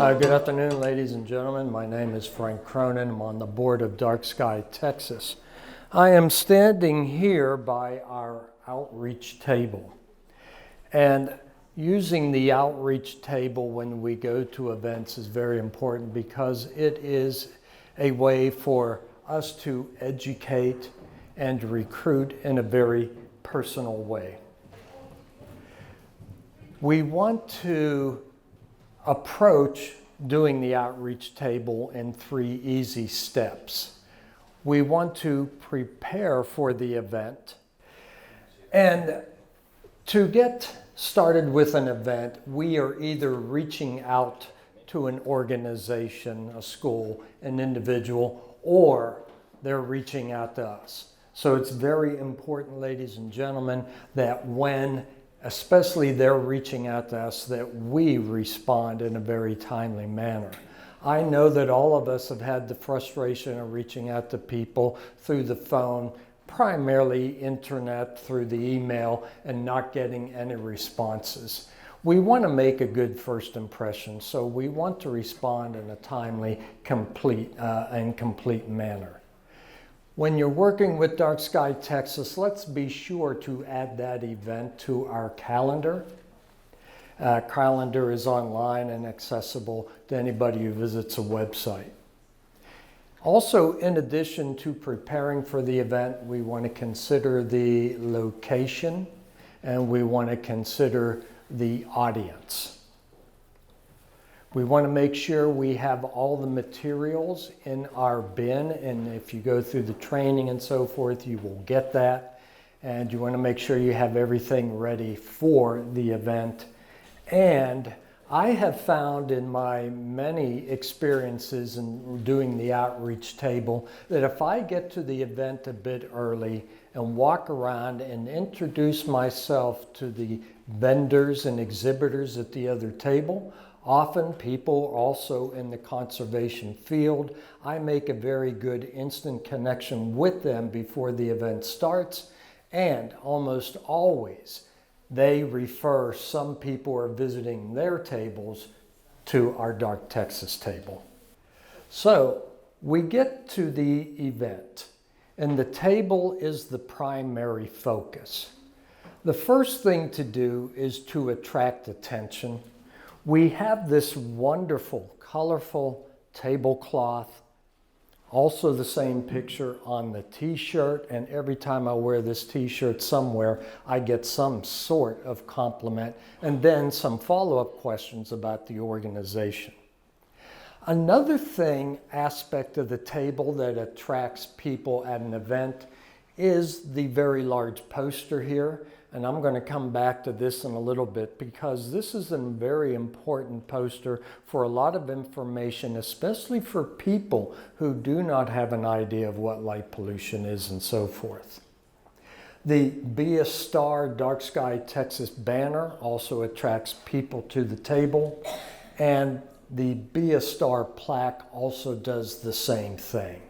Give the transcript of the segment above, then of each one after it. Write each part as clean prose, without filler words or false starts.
Good afternoon, ladies and gentlemen. My name is Frank Cronin. I'm on the board of DarkSky Texas. I am standing here by our outreach table. And using the outreach table when we go to events is very important because it is a way for us to educate and recruit in a very personal way. We want to approach doing the outreach table in 3 easy steps. We want to prepare for the event. And to get started with an event, we are either reaching out to an organization, a school, an individual, or they're reaching out to us. So it's very important, ladies and gentlemen, that when especially they're reaching out to us, that we respond in a very timely manner. I know that all of us have had the frustration of reaching out to people through the phone, primarily internet, through the email, and not getting any responses. We want to make a good first impression, so we want to respond in a timely, complete manner. When you're working with DarkSky Texas, let's be sure to add that event to our calendar. Calendar is online and accessible to anybody who visits a website. Also, in addition to preparing for the event, we want to consider the location and we want to consider the audience. We want to make sure we have all the materials in our bin, and if you go through the training and so forth, you will get that. And you want to make sure you have everything ready for the event. And I have found in my many experiences in doing the outreach table that if I get to the event a bit early and walk around and introduce myself to the vendors and exhibitors at the other table, often people also in the conservation field, I make a very good instant connection with them before the event starts, and almost always they refer some people who are visiting their tables to our Dark Texas table. So we get to the event, and the table is the primary focus. The first thing to do is to attract attention. We have this wonderful, colorful tablecloth, also the same picture on the t-shirt, and every time I wear this t-shirt somewhere, I get some sort of compliment and then some follow-up questions about the organization. Another aspect of the table that attracts people at an event is the very large poster here. And I'm going to come back to this in a little bit because this is a very important poster for a lot of information, especially for people who do not have an idea of what light pollution is and so forth. The Be a Star DarkSky Texas banner also attracts people to the table, and the Be a Star plaque also does the same thing.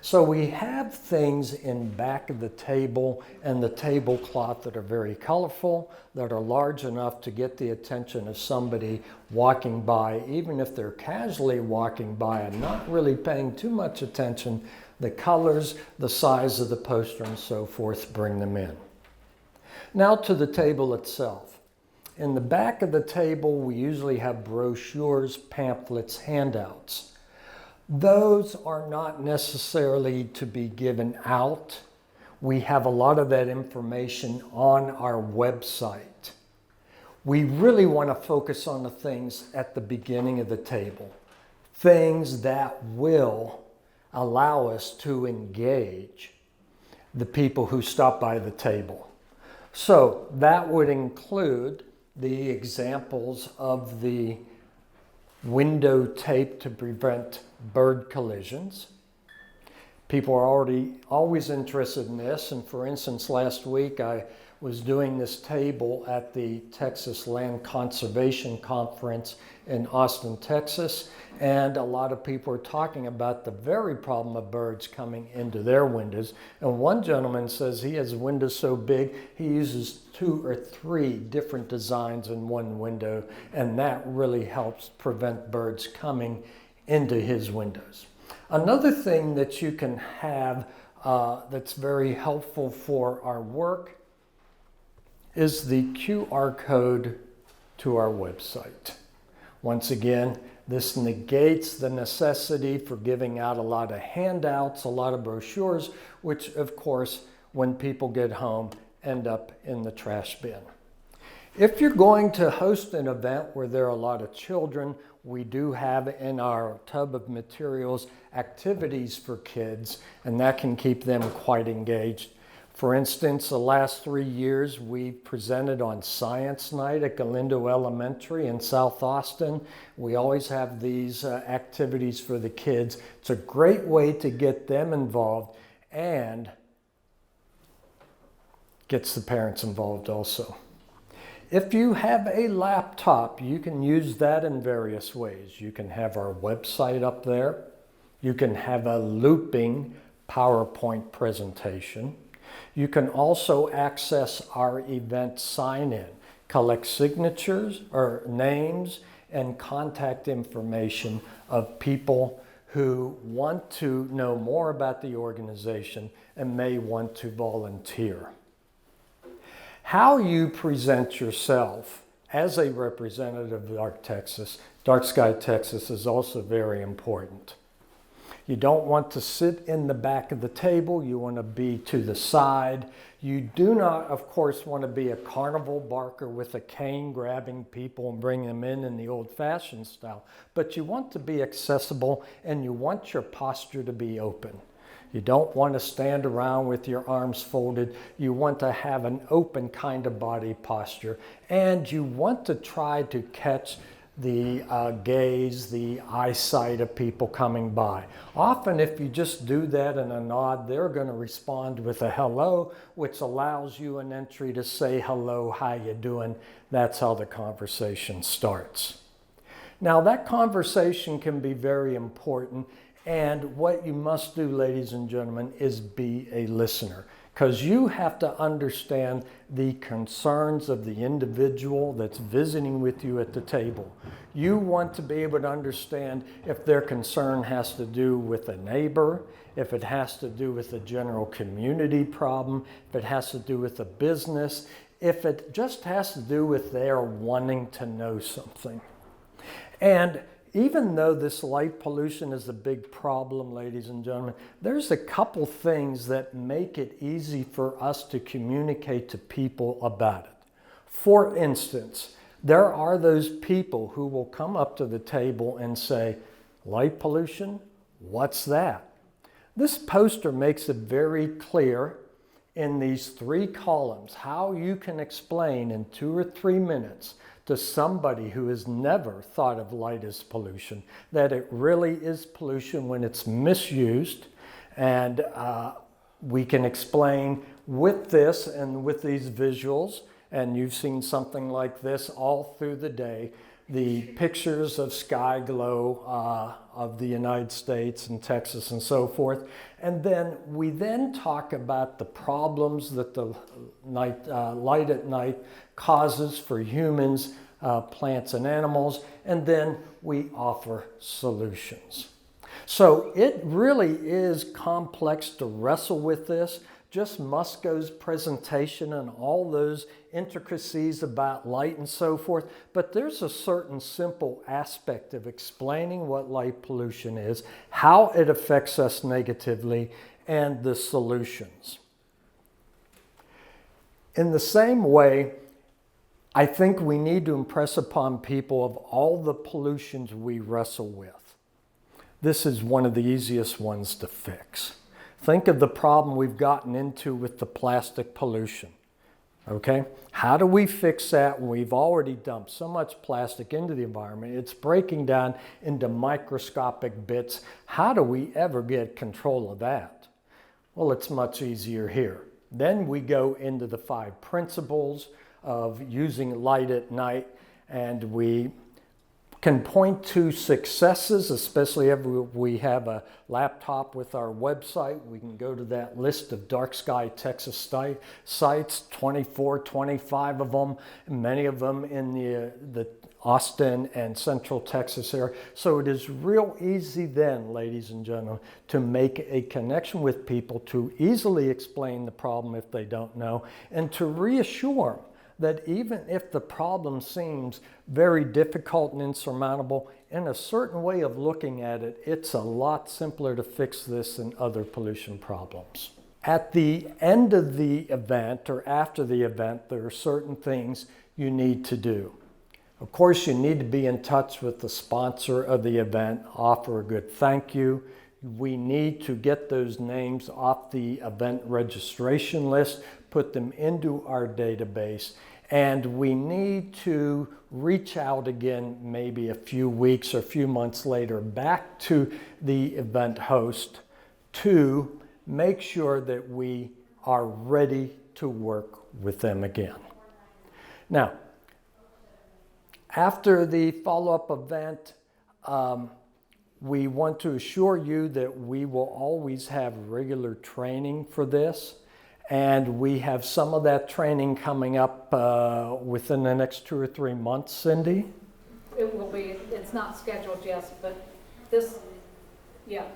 So we have things in back of the table and the tablecloth that are very colorful, that are large enough to get the attention of somebody walking by, even if they're casually walking by and not really paying too much attention. The colors, the size of the poster and so forth bring them in. Now to the table itself. In the back of the table, we usually have brochures, pamphlets, handouts. Those are not necessarily to be given out. We have a lot of that information on our website. We really want to focus on the things at the beginning of the table, things that will allow us to engage the people who stop by the table. So that would include the examples of the window tape to prevent bird collisions. People are always interested in this, and for instance, last week I was doing this table at the Texas Land Conservation Conference in Austin, Texas, and a lot of people are talking about the very problem of birds coming into their windows. And one gentleman says he has windows so big he uses 2 or 3 different designs in one window, and that really helps prevent birds coming into his windows. Another thing that you can have that's very helpful for our work is the QR code to our website. Once again, this negates the necessity for giving out a lot of handouts, a lot of brochures, which of course, when people get home, end up in the trash bin. If you're going to host an event where there are a lot of children, we do have in our tub of materials activities for kids, and that can keep them quite engaged. For instance, the last 3 years we presented on Science Night at Galindo Elementary in South Austin. We always have these activities for the kids. It's a great way to get them involved and gets the parents involved also. If you have a laptop, you can use that in various ways. You can have our website up there. You can have a looping PowerPoint presentation. You can also access our event sign-in, collect signatures or names and contact information of people who want to know more about the organization and may want to volunteer. How you present yourself as a representative of DarkSky Texas is also very important. You don't want to sit in the back of the table. You want to be to the side. You do not, of course, want to be a carnival barker with a cane grabbing people and bringing them in the old-fashioned style. But you want to be accessible and you want your posture to be open. You don't want to stand around with your arms folded. You want to have an open kind of body posture. And you want to try to catch the gaze, the eyesight of people coming by. Often if you just do that in a nod, they're going to respond with a hello, which allows you an entry to say hello, how you doing? That's how the conversation starts. Now that conversation can be very important, and what you must do, ladies and gentlemen, is be a listener, because you have to understand the concerns of the individual that's visiting with you at the table. You want to be able to understand if their concern has to do with a neighbor, if it has to do with a general community problem, if it has to do with a business, if it just has to do with their wanting to know something. And even though this light pollution is a big problem, ladies and gentlemen, there's a couple things that make it easy for us to communicate to people about it. For instance, there are those people who will come up to the table and say, light pollution? What's that? This poster makes it very clear in these 3 columns how you can explain in 2 or 3 minutes to somebody who has never thought of light as pollution, that it really is pollution when it's misused. And we can explain with this and with these visuals, and you've seen something like this all through the day, the pictures of sky glow of the United States and Texas and so forth. And then we then talk about the problems that the light at night causes for humans, plants and animals, and then we offer solutions. So it really is complex to wrestle with this. Just Musco's presentation and all those intricacies about light and so forth, but there's a certain simple aspect of explaining what light pollution is, how it affects us negatively, and the solutions. In the same way, I think we need to impress upon people of all the pollutions we wrestle with. This is one of the easiest ones to fix. Think of the problem we've gotten into with the plastic pollution. Okay? How do we fix that when we've already dumped so much plastic into the environment? It's breaking down into microscopic bits. How do we ever get control of that? Well, it's much easier here. Then we go into the 5 principles of using light at night, and we can point to successes, especially if we have a laptop with our website. We can go to that list of DarkSky Texas sites, 24, 25 of them, many of them in the Austin and Central Texas area. So it is real easy then, ladies and gentlemen, to make a connection with people, to easily explain the problem if they don't know, and to reassure them that even if the problem seems very difficult and insurmountable, in a certain way of looking at it, it's a lot simpler to fix this than other pollution problems. At the end of the event or after the event, there are certain things you need to do. Of course, you need to be in touch with the sponsor of the event, offer a good thank you. We need to get those names off the event registration list, put them into our database, and we need to reach out again maybe a few weeks or a few months later back to the event host to make sure that we are ready to work with them again. Now, after the follow-up event, we want to assure you that we will always have regular training for this, and we have some of that training coming up within the next 2 or 3 months, Cindy? It will be, it's not scheduled yet, but this, yeah,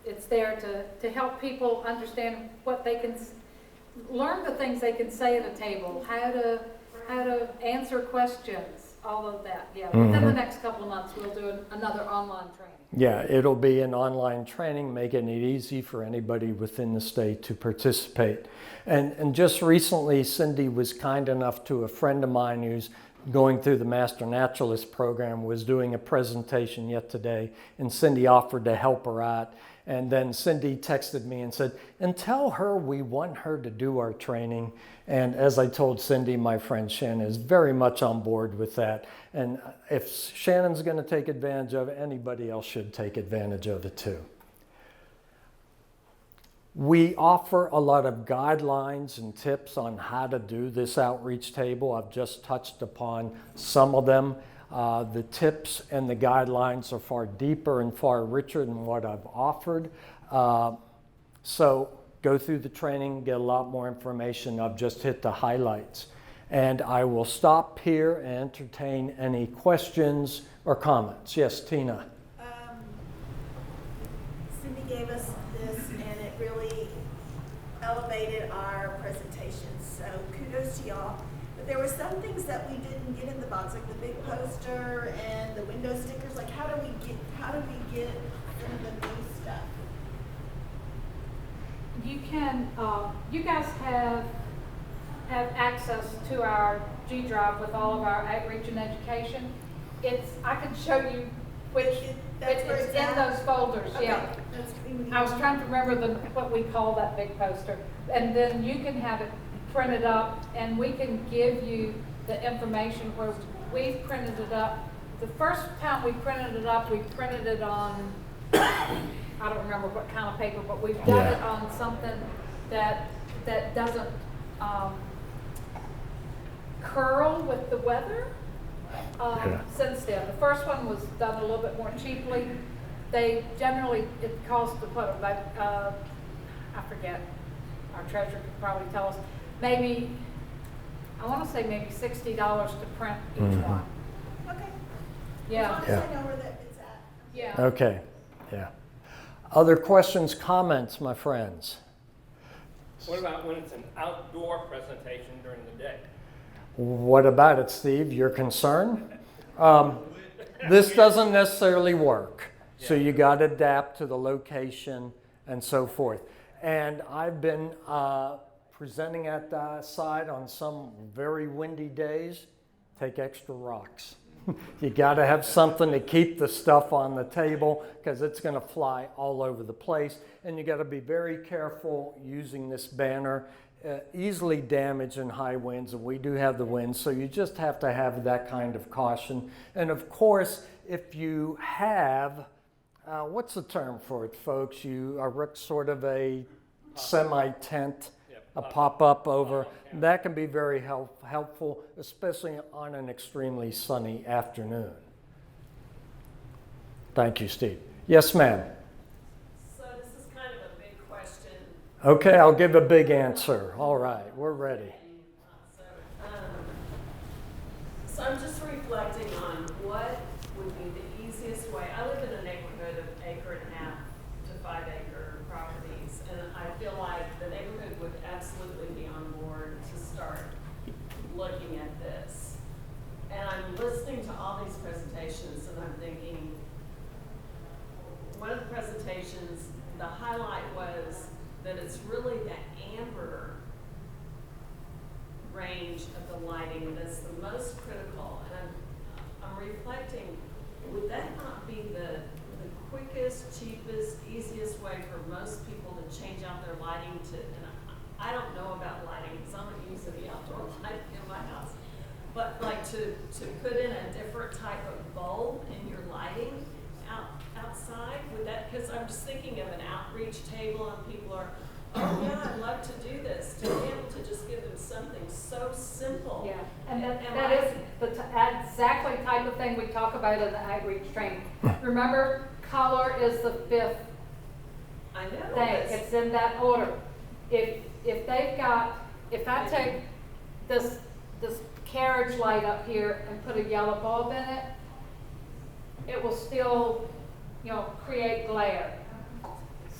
it's there to help people understand what they can, learn the things they can say at a table, how to answer questions, all of that. Yeah, within the next couple of months, we'll do another online training. Yeah, it'll be an online training, making it easy for anybody within the state to participate. And just recently, Cindy was kind enough to a friend of mine who's going through the Master Naturalist program, was doing a presentation yet today, and Cindy offered to help her out. And then Cindy texted me and said, and tell her we want her to do our training. And as I told Cindy, my friend Shannon is very much on board with that. And if Shannon's going to take advantage of it, anybody else should take advantage of it too. We offer a lot of guidelines and tips on how to do this outreach table. I've just touched upon some of them. The tips and the guidelines are far deeper and far richer than what I've offered. So go through the training, get a lot more information. I've just hit the highlights. And I will stop here and entertain any questions or comments. Yes, Tina. Cindy gave us this and it really elevated our presentation. So kudos to y'all. But there were some things that we didn't get in the box, like the big poster and the window stickers. Like how do we get some of the new stuff? You can, you guys have access to our G Drive with all of our outreach and education. I can show you which, it's in those folders, okay. Yeah. I was trying to remember what we call that big poster. And then you can have it printed up and we can give you the information where we've printed it up. The first time we printed it up, we printed it on, I don't remember what kind of paper, but we've done it on something that doesn't curl with the weather. Since then, the first one was done a little bit more cheaply. They generally, it costs about, I forget, our treasurer could probably tell us, maybe, I want to say maybe $60 to print each one. Okay. Yeah. As long as I know where that it's at. Yeah. Okay, yeah. Other questions, comments, my friends? What about when it's an outdoor presentation during the day? What about it, Steve? Your concern? This doesn't necessarily work. So you got to adapt to the location and so forth. And I've been presenting at the site on some very windy days. Take extra rocks. You got to have something to keep the stuff on the table because it's going to fly all over the place. And you got to be very careful using this banner. Easily damaged in high winds, and we do have the winds, so you just have to have that kind of caution. And of course, if you have, what's the term for it, folks? You are sort of a semi-tent. Yep. a pop-up over. That can be very helpful, especially on an extremely sunny afternoon. Thank you, Steve. Yes, ma'am. So this is kind of a big question. Okay, I'll give a big answer. All right, we're ready. So I'm just reflecting on what would be the easiest way. I live in a neighborhood of 1.5 to 5 acre properties, and I feel like the neighborhood would absolutely be on board to start looking at this. And I'm listening to all these presentations, and I'm thinking, one of the presentations, the highlight was that it's really the amber range of the lighting that's the most critical. And I'm reflecting, would that not be the quickest, cheapest, easiest way for most people to change out their lighting to, and I don't know about lighting because I'm not used to the outdoor lighting in my house, but like to put in a different type of bulb in your lighting outside, would that, because I'm just thinking of an outreach table and people are, oh yeah, I'd love to do this, to be able to just give them something so simple. Yeah, and that is the exactly type of thing we talk about in the outreach training. Remember, color is the 5th I know. thing. It's in that order. If I take this carriage light up here and put a yellow bulb in it, it will still, create glare.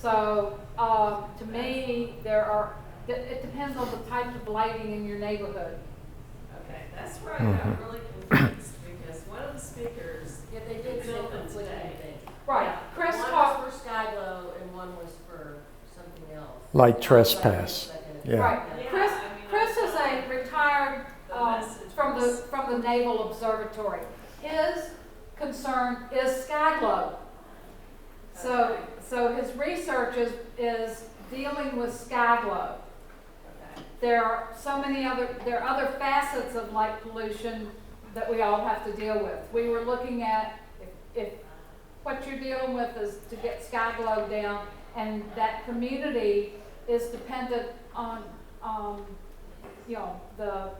So to me, it depends on the type of lighting in your neighborhood. Okay, that's where I got really confused because one of the speakers, Yeah, they did say built them conflicting today. things. Right. Yeah, Chris one talked. was for Sky Glow and one was for something else. Light trespass. Yeah. Yeah. Right. Yeah, Chris, I mean, Chris I is a retired The message from was- the Naval Observatory. His concern is sky glow. So his research is dealing with sky glow. Okay. There are other facets of light pollution that we all have to deal with. We were looking at if what you're dealing with is to get sky glow down, and that community is dependent on the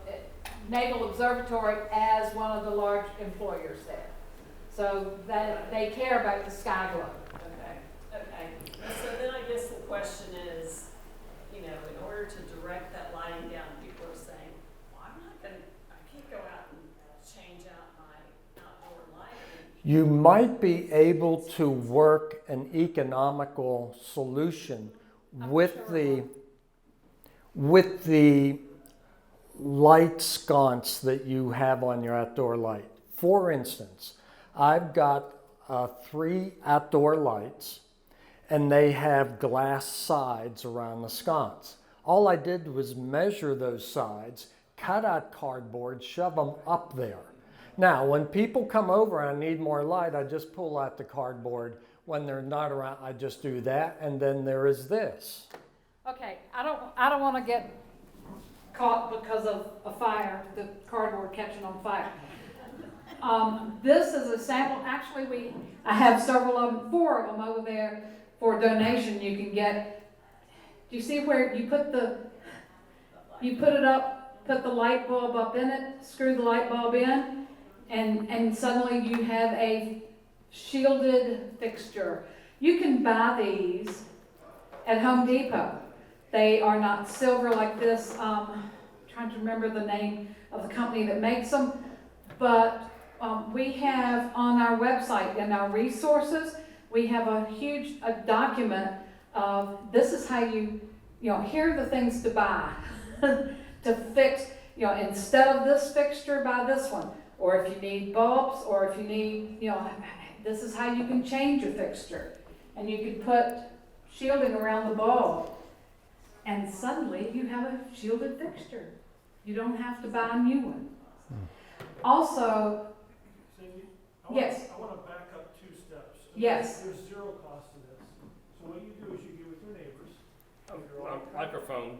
Naval Observatory as one of the large employers there. So that they care about the sky glow. Okay. So then I guess the question is, in order to direct that lighting down, people are saying, well, I can't go out and change out my outdoor lighting. You might be able to work an economical solution with the light sconce that you have on your outdoor light. For instance, I've got 3 outdoor lights, and they have glass sides around the sconce. All I did was measure those sides, cut out cardboard, shove them up there. Now, when people come over and I need more light, I just pull out the cardboard. When they're not around, I just do that, and then there is this. Okay, I don't want to get caught because of a fire, the cardboard catching on fire. This is a sample. Actually, I have several of them, 4 of them over there for donation. You can get. Do you see where you put it up, put the light bulb up in it, screw the light bulb in, and suddenly you have a shielded fixture. You can buy these at Home Depot. They are not silver like this. Trying to remember the name of the company that makes them, but we have on our website in our resources, we have a huge document of this is how here are the things to buy to fix, instead of this fixture, buy this one. Or if you need bulbs, or if you need, this is how you can change your fixture. And you can put shielding around the bulb. And suddenly you have a shielded fixture. You don't have to buy a new one. Also, Cindy, yes. I want to back up 2 steps. Yes. There's 0 cost to this. So what you do is you get with your neighbors. Microphone.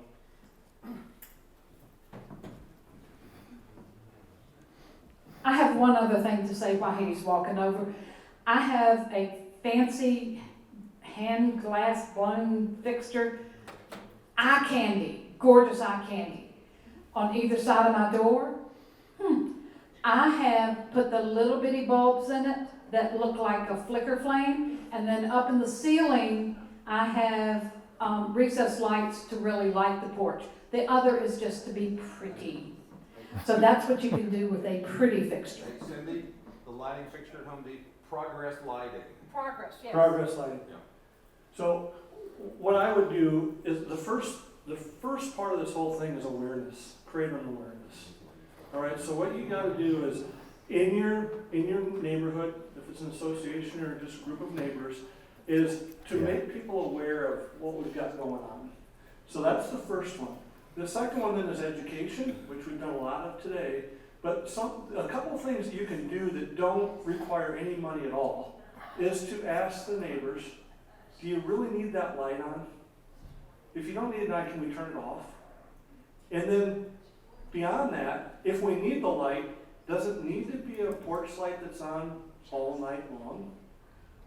I have one other thing to say while he's walking over. I have a fancy hand glass blown fixture, eye candy. gorgeous eye candy. On either side of my door, I have put the little bitty bulbs in it that look like a flicker flame, and then up in the ceiling, I have recessed lights to really light the porch. The other is just to be pretty. So that's what you can do with a pretty fixture. Hey, Cindy, the lighting fixture at home, the progress lighting. Progress, yes. Progress lighting. Yeah. So what I would do is the first part of this whole thing is awareness, create an awareness. All right, so what you gotta do is in your neighborhood, if it's an association or just a group of neighbors, is to make people aware of what we've got going on. So that's the first one. The second one then is education, which we've done a lot of today, but a couple of things that you can do that don't require any money at all is to ask the neighbors, do you really need that light on? If you don't need it on, can we turn it off? And then beyond that, if we need the light, does it need to be a porch light that's on all night long?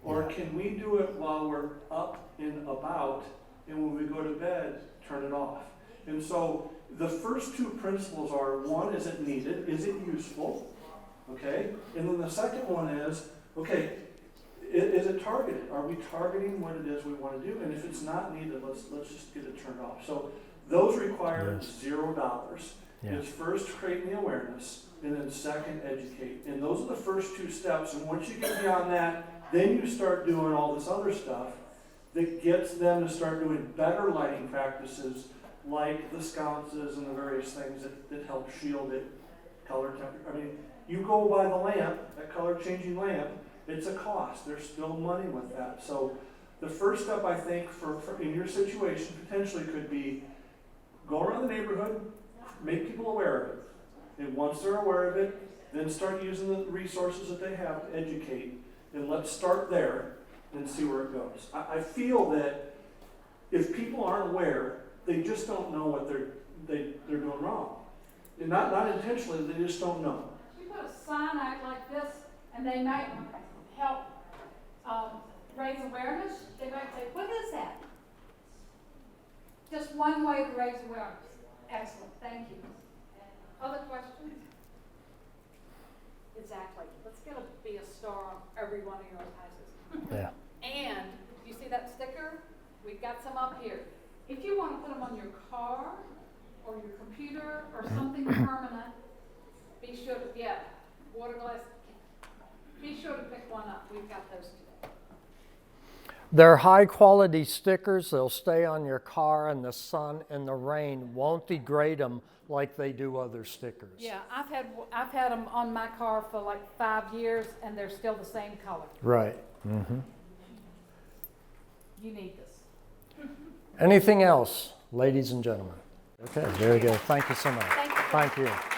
Or can we do it while we're up and about, and when we go to bed, turn it off? And so the first two principles are, one, is it needed? Is it useful? Okay? And then the second one is, okay, is it targeted? Are we targeting what it is we want to do? And if it's not needed, let's just get it turned off. So those require $0. Yeah. It's first creating the awareness, and then second, educate. And those are the first two steps. And once you get beyond that, then you start doing all this other stuff that gets them to start doing better lighting practices, like the sconces and the various things that help shield it, color temperature. I mean, you go by the lamp, that color changing lamp, it's a cost. There's still money with that. So the first step, I think, for in your situation potentially could be go around the neighborhood, make people aware of it. And once they're aware of it, then start using the resources that they have to educate. And let's start there and see where it goes. I feel that if people aren't aware, they just don't know what they're doing wrong. And not intentionally, they just don't know. You put a sign out like this, and they might help raise awareness. They might say, what is that? Just one way to raise awareness. Excellent, thank you. Other questions? Exactly. Let's get be a star on every one of your houses. Yeah. And you see that sticker? We've got some up here. If you want to put them on your car or your computer or something permanent, be sure to water glass. Be sure to pick one up. We've got those today. They're high quality stickers. They'll stay on your car, and the sun and the rain won't degrade them like they do other stickers. Yeah, I've had them on my car for like 5 years, and they're still the same color. Right. Mm-hmm. You need this. Anything else, ladies and gentlemen? Okay, very good. Thank you so much. Thank you. Thank you.